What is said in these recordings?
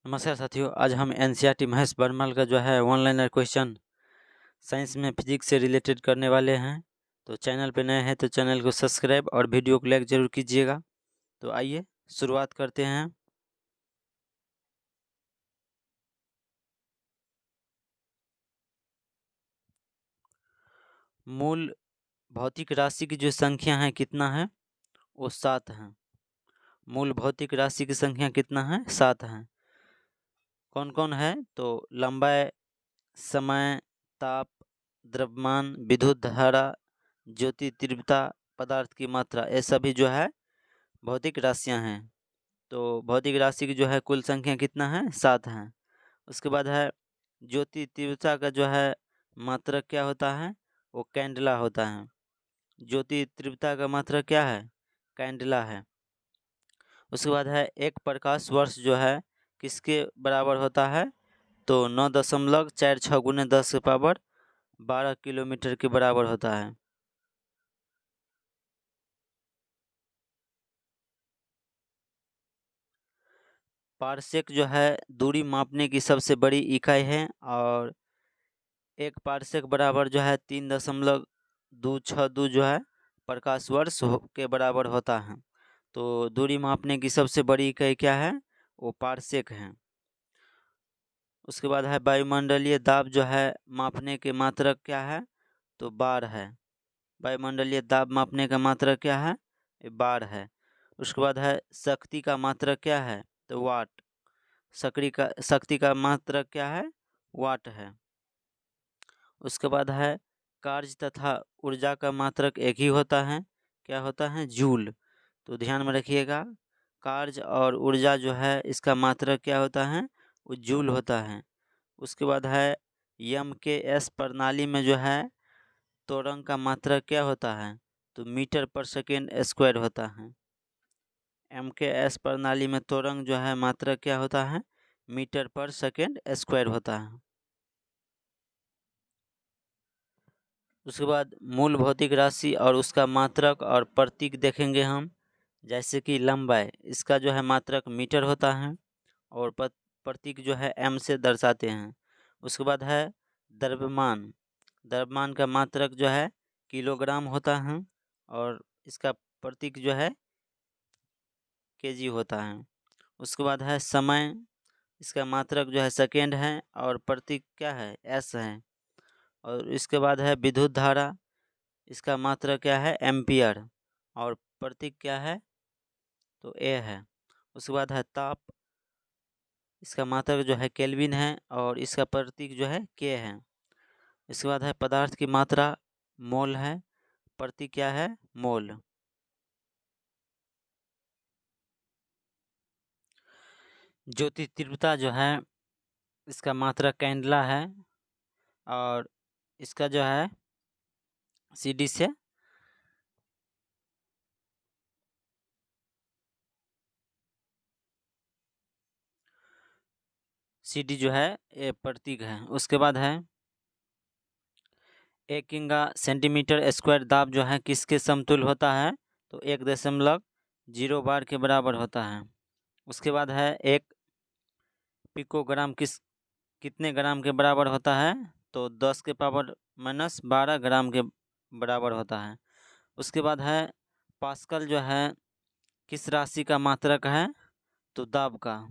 नमस्कार साथियों, आज हम एनसीईआरटी महेश बर्मल का जो है ऑनलाइनर क्वेश्चन साइंस में फिजिक्स से रिलेटेड करने वाले हैं। तो चैनल पे नए हैं तो चैनल को सब्सक्राइब और वीडियो को लाइक जरूर कीजिएगा। तो आइए शुरुआत करते हैं। मूल भौतिक राशि की जो संख्या है कितना है, वो 7 है। मूल भौतिक राशि की संख्या कितना है, 7 है। कौन कौन है तो लंबाई, समय, ताप, द्रव्यमान, विद्युत धारा, ज्योति तीव्रता, पदार्थ की मात्रा, ये सभी जो है भौतिक राशियां हैं। तो भौतिक राशि की जो है कुल संख्या कितना है, 7 है। उसके बाद है ज्योति तीव्रता का जो है मात्रक क्या होता है, वो कैंडला होता है। ज्योति तीव्रता का मात्रक क्या है, कैंडला है। उसके बाद है एक प्रकाश वर्ष जो है किसके बराबर होता है, तो 9.46 गुने 10 के पावर 12 किलोमीटर के बराबर होता है। पारसेक जो है दूरी मापने की सबसे बड़ी इकाई है और एक पारसेक बराबर जो है 3.262 जो है प्रकाश वर्ष के बराबर होता है। तो दूरी मापने की सबसे बड़ी इकाई क्या है, वो पारसेक है। उसके बाद है वायुमंडलीय दाब जो है मापने के मात्रक क्या है, तो बार है। वायुमंडलीय दाब मापने का मात्रक क्या है, ये बार है। उसके बाद है शक्ति का मात्रक क्या है, तो वाट। शक्ति का मात्रक क्या है, वाट है। उसके बाद है कार्य तथा ऊर्जा का मात्रक एक ही होता है, क्या होता है, जूल। तो ध्यान में रखिएगा, कार्य और ऊर्जा जो है इसका मात्रक क्या होता है, वो जूल होता है। उसके बाद है यम के एस प्रणाली में जो है त्वरण का मात्रक क्या होता है, तो मीटर पर सेकेंड स्क्वायर होता है। एम के एस प्रणाली में त्वरण जो है मात्रक क्या होता है, मीटर पर सेकेंड स्क्वायर होता है। उसके बाद मूल भौतिक राशि और उसका मात्रक और प्रतीक देखेंगे हम। जैसे कि लंबाई, इसका जो है मात्रक मीटर होता है और प्रतीक जो है एम से दर्शाते हैं। उसके बाद है द्रव्यमान। द्रव्यमान का मात्रक जो है किलोग्राम होता है और इसका प्रतीक जो है केजी होता है। उसके बाद है समय, इसका मात्रक जो है सेकेंड है और प्रतीक क्या है, एस है। और इसके बाद है विद्युत धारा, इसका मात्रक क्या है, एम्पियर और प्रतीक क्या है, तो ए है। उसके बाद है ताप, इसका मात्रक जो है केल्विन है और इसका प्रतीक जो है के है। इसके बाद है पदार्थ की मात्रा, मोल है, प्रतीक क्या है, मोल। ज्योति तीव्रता जो है इसका मात्रक कैंडला है और इसका जो है सीडी से सीडी जो है ये प्रतीक है। उसके बाद है 1 सेंटीमीटर दाब जो है किसके समतुल्य होता है, तो 1.0 बार के बराबर होता है। उसके बाद है एक पिकोग्राम कितने ग्राम के बराबर होता है, तो 10 के पावर माइनस 12 ग्राम के बराबर होता है। उसके बाद है पास्कल जो है किस राशि का मात्रक है, तो दाब का।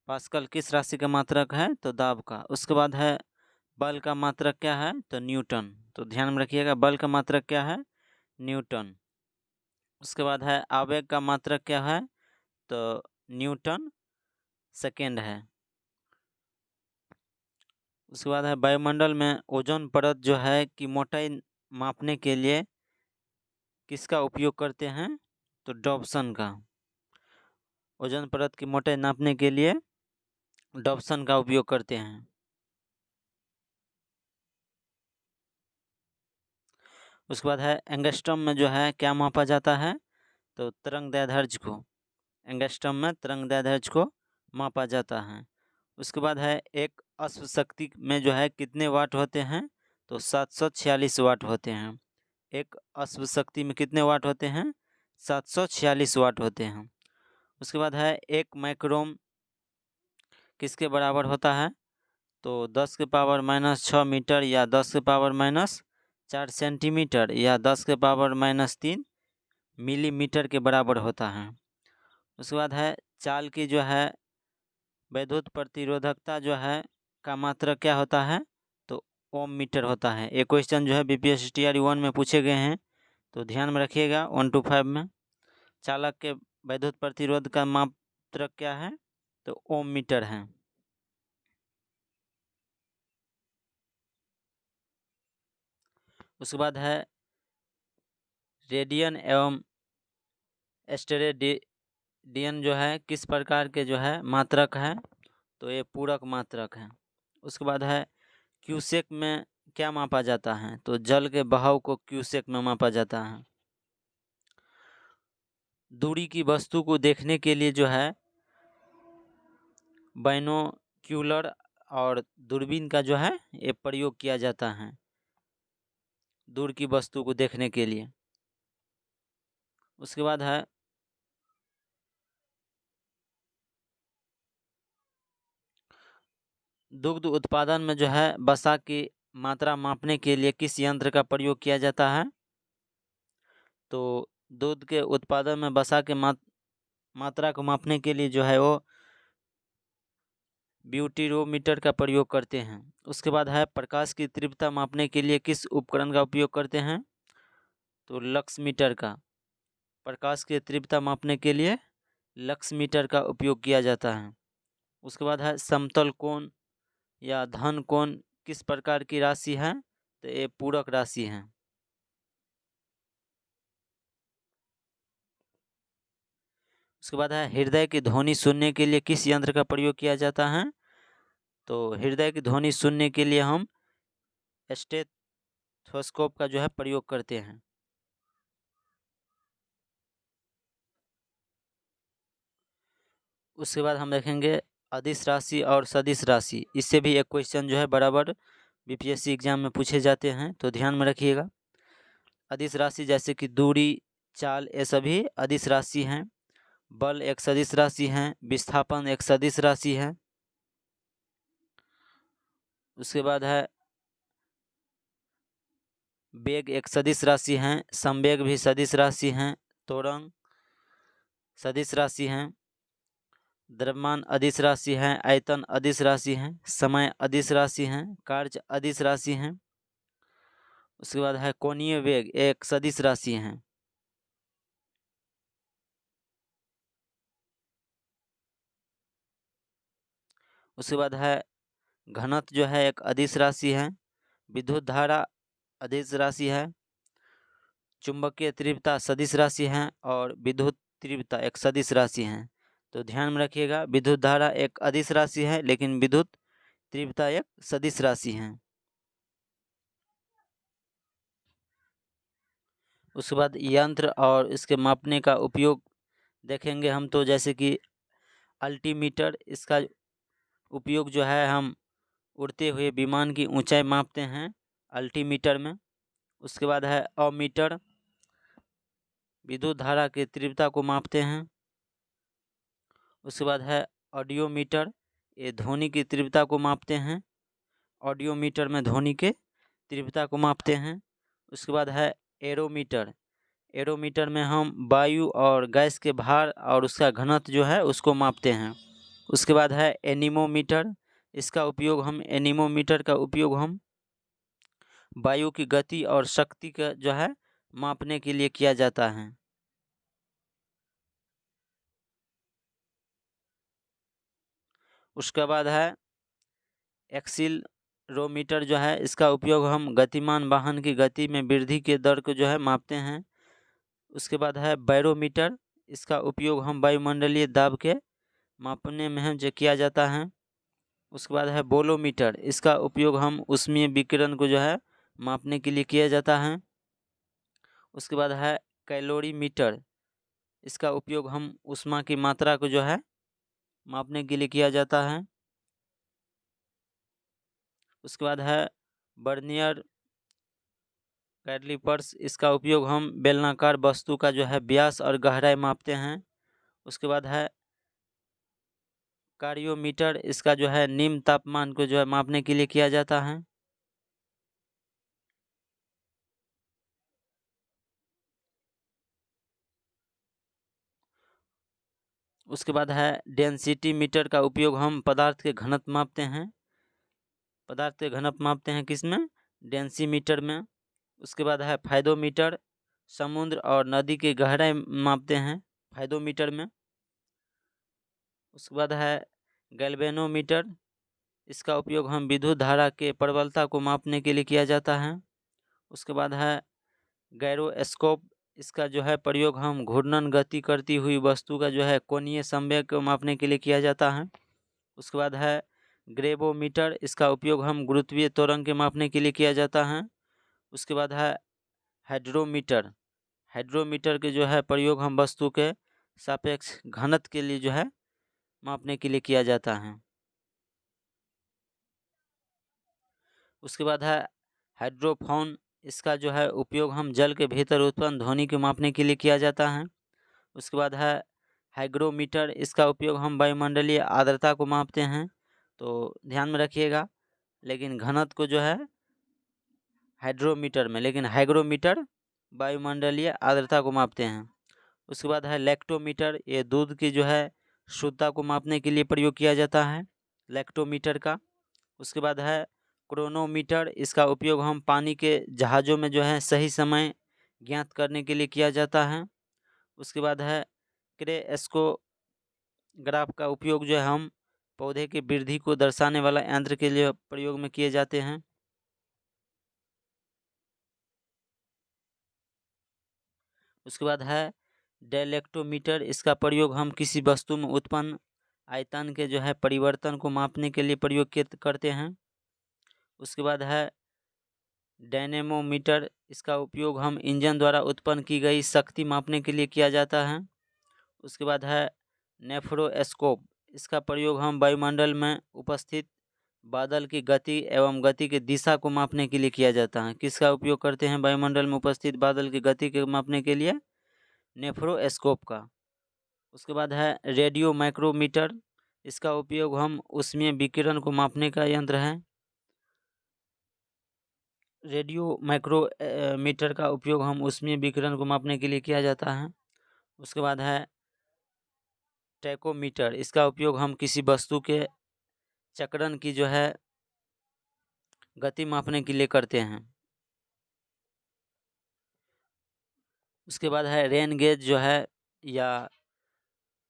पास्कल किस राशि का मात्रक है, तो दाब का। उसके बाद है बल का मात्रक क्या है, तो न्यूटन। तो ध्यान में रखिएगा, बल का मात्रक क्या है, न्यूटन। उसके बाद है आवेग का मात्रक क्या है, तो न्यूटन सेकेंड है। उसके बाद है वायुमंडल में ओजोन परत जो है कि मोटाई मापने के लिए किसका उपयोग करते हैं, तो डॉप्सन का। ओजोन परत की मोटाई नापने के लिए डॉप्सन का उपयोग करते हैं। उसके बाद है एंगस्ट्रॉम में जो है क्या मापा जाता है, तो तरंग दैर्ध्य को। एंगस्ट्रॉम में तरंग दैर्ध्य को मापा जाता है। उसके बाद है एक अश्व शक्ति में जो है कितने वाट होते हैं, तो 746 वाट होते हैं। एक अश्व शक्ति में कितने वाट होते हैं, 746 वाट होते हैं। उसके बाद है एक माइक्रोम किसके बराबर होता है? तो 10 के पावर -6 मीटर या 10 के पावर -4 सेंटीमीटर या 10 के पावर -3 मिलीमीटर के बराबर होता है। उसके बाद है चाल की जो है वैद्युत प्रतिरोधकता जो है का मात्रक क्या होता है? तो ओम मीटर होता है। ये क्वेश्चन जो है BPSC 1 में पूछे गए हैं, तो ध्यान में रखिएगा 1 to 5 में। चालक के वैद्युत प्रतिरोध का मात्रक क्या है? तो ओम मीटर है। उसके बाद है रेडियन एवं स्टेरेडियन जो है किस प्रकार के जो है मात्रक है? तो ये पूरक मात्रक है। उसके बाद है क्यूसेक में क्या मापा जाता है? तो जल के बहाव को क्यूसेक में मापा जाता है। दूरी की वस्तु को देखने के लिए जो है बाइनोक्यूलर और दूरबीन का जो है ये प्रयोग किया जाता है दूर की वस्तु को देखने के लिए। उसके बाद है दुग्ध उत्पादन में जो है वसा की मात्रा मापने के लिए किस यंत्र का प्रयोग किया जाता है? तो दूध के उत्पादन में वसा के मात्रा को मापने के लिए जो है वो ब्यूटीरोमीटर का प्रयोग करते हैं। उसके बाद है प्रकाश की तीव्रता मापने के लिए किस उपकरण का उपयोग करते हैं? तो लक्स मीटर का। प्रकाश की तीव्रता मापने के लिए लक्स मीटर का उपयोग किया जाता है। उसके बाद है समतल कोण या धन कोण किस प्रकार की राशि है? तो ये पूरक राशि है। उसके बाद है हृदय की ध्वनि सुनने के लिए किस यंत्र का प्रयोग किया जाता है? तो हृदय की ध्वनि सुनने के लिए हम स्टेथोस्कोप का जो है प्रयोग करते हैं। उसके बाद हम देखेंगे अदिश राशि और सदिश राशि। इससे भी एक क्वेश्चन जो है बराबर BPSC एग्जाम में पूछे जाते हैं, तो ध्यान में रखिएगा। अदिश राशि जैसे कि दूरी, चाल, ये सभी अदिश राशि हैं। बल एक सदिश राशि है, विस्थापन एक सदिश राशि है। उसके बाद है वेग एक सदिश राशि है, संवेग भी सदिश राशि है, त्वरण सदिश राशि है, द्रव्यमान अदिश राशि है, आयतन अदिश राशि है, समय अदिश राशि है, कार्य अदिश राशि है। उसके बाद है कोणीय वेग एक सदिश राशि है। उसके बाद है घनत्व जो है एक अदिश राशि है, विद्युत धारा अदिश राशि है, चुंबकीय तीव्रता सदिश राशि है और विद्युत तीव्रता एक सदिश राशि है। तो ध्यान में रखिएगा विद्युत धारा एक अदिश राशि है लेकिन विद्युत तीव्रता एक सदिश राशि है। उसके बाद यंत्र और इसके मापने का उपयोग देखेंगे हम, तो जैसे कि अल्टीमीटर, इसका उपयोग जो है हम उड़ते हुए विमान की ऊंचाई मापते हैं अल्टीमीटर में। उसके बाद है अमीटर, विद्युत धारा की तीव्रता को मापते हैं। उसके बाद है ऑडियोमीटर, ये ध्वनि की तीव्रता को मापते हैं। ऑडियोमीटर में ध्वनि के तीव्रता को मापते हैं। उसके बाद है एरोमीटर, एरोमीटर में हम वायु और गैस के भार और उसका घनत्व जो है उसको मापते हैं। उसके बाद है एनीमोमीटर, इसका उपयोग हम एनीमोमीटर का उपयोग हम वायु की गति और शक्ति का जो है मापने के लिए किया जाता है। उसके बाद है एक्सीलरोमीटर जो है, इसका उपयोग हम गतिमान वाहन की गति में वृद्धि के दर को जो है मापते हैं। उसके बाद है बैरोमीटर, इसका उपयोग हम वायुमंडलीय दाब के मापने में जो किया जाता है। उसके बाद है बोलोमीटर, इसका उपयोग हम ऊष्मीय विकिरण को जो है मापने के लिए किया जाता है। उसके बाद है कैलोरीमीटर, इसका उपयोग हम ऊष्मा की मात्रा को जो है मापने के लिए किया जाता है। उसके बाद है बर्नियर कैलिपर्स, इसका उपयोग हम बेलनाकार वस्तु का जो है व्यास और गहराई मापते हैं। उसके बाद है कार्योमीटर इसका जो है निम्न तापमान को जो है मापने के लिए किया जाता है। उसके बाद है डेंसिटी मीटर का उपयोग हम पदार्थ के घनत्व मापते हैं। पदार्थ के घनत्व मापते हैं किसमें? डेंसीमीटर में। उसके बाद है फायदोमीटर, समुद्र और नदी की गहराई मापते हैं फायदोमीटर में। उसके बाद है गैल्वेनोमीटर, इसका उपयोग हम विद्युत धारा के प्रबलता को मापने के लिए किया जाता है। उसके बाद है गायरोस्कोप, इसका जो है प्रयोग हम घूर्णन गति करती हुई वस्तु का जो है कोणीय संवेग को मापने के लिए किया जाता है। उसके बाद है ग्रेवोमीटर, इसका उपयोग हम गुरुत्वीय त्वरण के मापने के लिए किया जाता है। उसके बाद है हाइड्रोमीटर, हाइड्रोमीटर के जो है प्रयोग हम वस्तु के सापेक्ष घनत्व के लिए जो है मापने के लिए किया जाता है। उसके बाद है हाइड्रोफोन, इसका जो है उपयोग हम जल के भीतर उत्पन्न ध्वनि को मापने के लिए किया जाता है। उसके बाद है हाइग्रोमीटर, इसका उपयोग हम वायुमंडलीय आर्द्रता को मापते हैं, तो ध्यान में रखिएगा। लेकिन घनत्व को जो है हाइड्रोमीटर में, लेकिन हाइग्रोमीटर वायुमंडलीय आर्द्रता को मापते हैं। उसके बाद है लैक्टोमीटर, ये दूध की जो है शुद्धता को मापने के लिए प्रयोग किया जाता है लैक्टोमीटर का। उसके बाद है क्रोनोमीटर, इसका उपयोग हम पानी के जहाज़ों में जो है सही समय ज्ञात करने के लिए किया जाता है। उसके बाद है क्रेस्कोग्राफ का उपयोग जो है हम पौधे की वृद्धि को दर्शाने वाला यंत्र के लिए प्रयोग में किए जाते हैं। उसके बाद है डायलेक्टोमीटर, इसका प्रयोग हम किसी वस्तु में उत्पन्न आयतन के जो है परिवर्तन को मापने के लिए प्रयोग करते हैं। उसके बाद है डायनेमोमीटर, इसका उपयोग हम इंजन द्वारा उत्पन्न की गई शक्ति मापने के लिए किया जाता है। उसके बाद है नेफ्रोस्कोप, इसका प्रयोग हम वायुमंडल में उपस्थित बादल की गति एवं गति की दिशा को मापने के लिए किया जाता है। किसका उपयोग करते हैं वायुमंडल में उपस्थित बादल की गति को मापने के लिए? नेफ्रोस्कोप का। उसके बाद है रेडियो माइक्रोमीटर, इसका उपयोग हम ऊष्मीय विकिरण को मापने का यंत्र है। रेडियो माइक्रोमीटर का उपयोग हम ऊष्मीय विकिरण को मापने के लिए किया जाता है। उसके बाद है टैकोमीटर, इसका उपयोग हम किसी वस्तु के चक्रण की जो है गति मापने के लिए करते हैं। उसके बाद है रेन गेज जो है या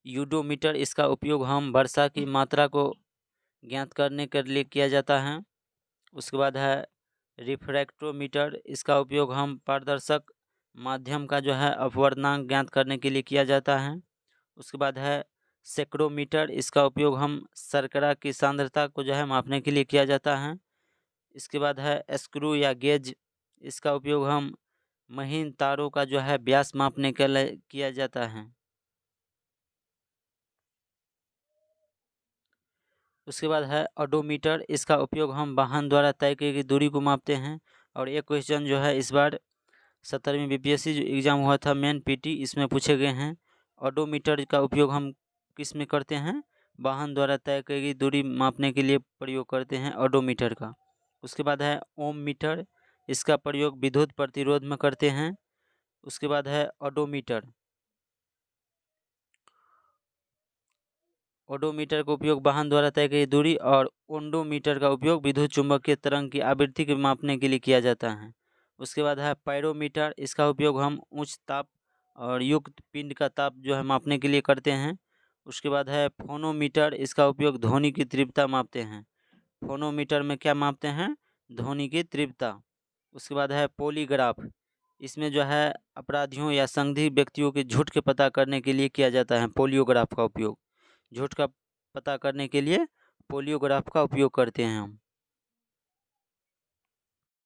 यूडोमीटर, इसका उपयोग हम वर्षा की मात्रा को ज्ञात करने के लिए किया जाता है। उसके बाद है रिफ्रैक्टोमीटर, इसका उपयोग हम पारदर्शक माध्यम का जो है अपवर्तनांक ज्ञात करने के लिए किया जाता है। उसके बाद है सेक्रोमीटर, इसका उपयोग हम शर्करा की सांद्रता को जो है मापने के लिए किया जाता है। इसके बाद है स्क्रू या गेज, इसका उपयोग हम महीन तारों का जो है व्यास मापने के लिए किया जाता है। उसके बाद है ओडोमीटर, इसका उपयोग हम वाहन द्वारा तय की गई दूरी को मापते हैं। और एक क्वेश्चन जो है इस बार 17वीं बीपीएससी जो एग्ज़ाम हुआ था मेन पीटी, इसमें पूछे गए हैं ओडोमीटर का उपयोग हम किस में करते हैं? वाहन द्वारा तय की गई दूरी मापने के लिए प्रयोग करते हैं ओडोमीटर का। उसके बाद है ओम मीटर, इसका प्रयोग विद्युत प्रतिरोध में करते हैं। उसके बाद है ओडोमीटर, ओडोमीटर का उपयोग वाहन द्वारा तय की दूरी, और ओंडोमीटर का उपयोग विद्युत चुंबकीय तरंग की आवृत्ति को मापने के लिए किया जाता है। उसके बाद है पायरोमीटर, इसका उपयोग हम उच्च ताप और युक्त पिंड का ताप जो है मापने के लिए करते हैं। उसके बाद है फोनोमीटर, इसका उपयोग ध्वनि की तीव्रता मापते हैं। फोनोमीटर में क्या मापते हैं? ध्वनि की तीव्रता। उसके बाद है पॉलीग्राफ, इसमें जो है अपराधियों या संदिग्ध व्यक्तियों के झूठ के पता करने के लिए किया जाता है पॉलीग्राफ का उपयोग। झूठ का पता करने के लिए पॉलीग्राफ का उपयोग करते हैं हम।